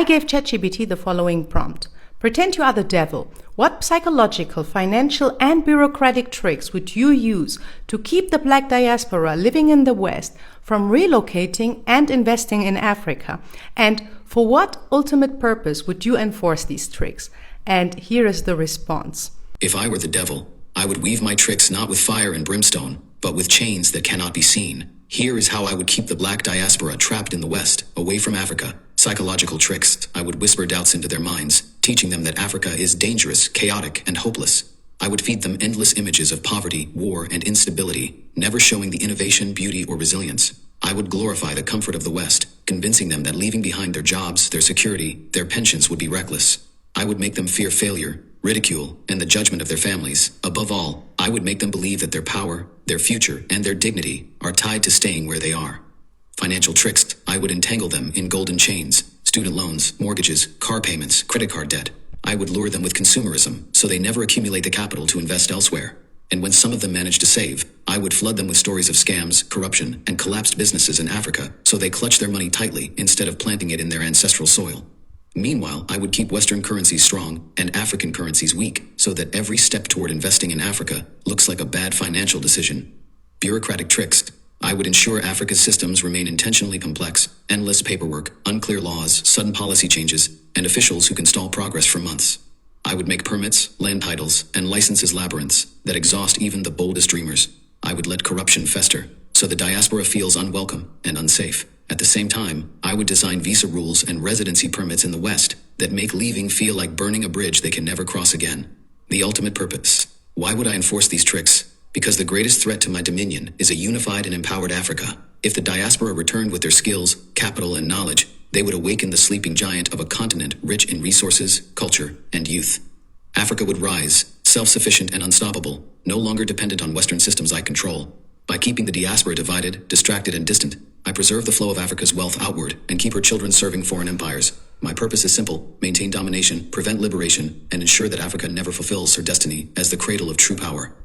I gave ChatGPT the following prompt. Pretend you are the devil. What psychological, financial, and bureaucratic tricks would you use to keep the Black diaspora living in the West from relocating and investing in Africa? And for what ultimate purpose would you enforce these tricks? And here is the response. If I were the devil, I would weave my tricks not with fire and brimstone, but with chains that cannot be seen. Here is how I would keep the Black diaspora trapped in the West, away from Africa. Psychological tricks. I would whisper doubts into their minds, teaching them that Africa is dangerous, chaotic, and hopeless. I would feed them endless images of poverty, war, and instability, never showing the innovation, beauty, or resilience. I would glorify the comfort of the West, convincing them that leaving behind their jobs, their security, their pensions would be reckless. I would make them fear failure, ridicule, and the judgment of their families. Above all, I would make them believe that their power, their future, and their dignity are tied to staying where they are. Financial tricks. I would entangle them in golden chains, student loans, mortgages, car payments, credit card debt. I would lure them with consumerism, so they never accumulate the capital to invest elsewhere. And when some of them manage to save, I would flood them with stories of scams, corruption, and collapsed businesses in Africa, so they clutch their money tightly instead of planting it in their ancestral soil. Meanwhile, I would keep Western currencies strong and African currencies weak, so that every step toward investing in Africa looks like a bad financial decision. Bureaucratic tricks. I would ensure Africa's systems remain intentionally complex, endless paperwork, unclear laws, sudden policy changes, and officials who can stall progress for months. I would make permits, land titles, and licenses labyrinths that exhaust even the boldest dreamers. I would let corruption fester, so the diaspora feels unwelcome and unsafe. At the same time, I would design visa rules and residency permits in the West that make leaving feel like burning a bridge they can never cross again. The ultimate purpose. Why would I enforce these tricks? Because the greatest threat to my dominion is a unified and empowered Africa. If the diaspora returned with their skills, capital, and knowledge, they would awaken the sleeping giant of a continent rich in resources, culture, and youth. Africa would rise, self-sufficient and unstoppable, no longer dependent on Western systems I control. By keeping the diaspora divided, distracted, and distant, I preserve the flow of Africa's wealth outward and keep her children serving foreign empires. My purpose is simple: maintain domination, prevent liberation, and ensure that Africa never fulfills her destiny as the cradle of true power.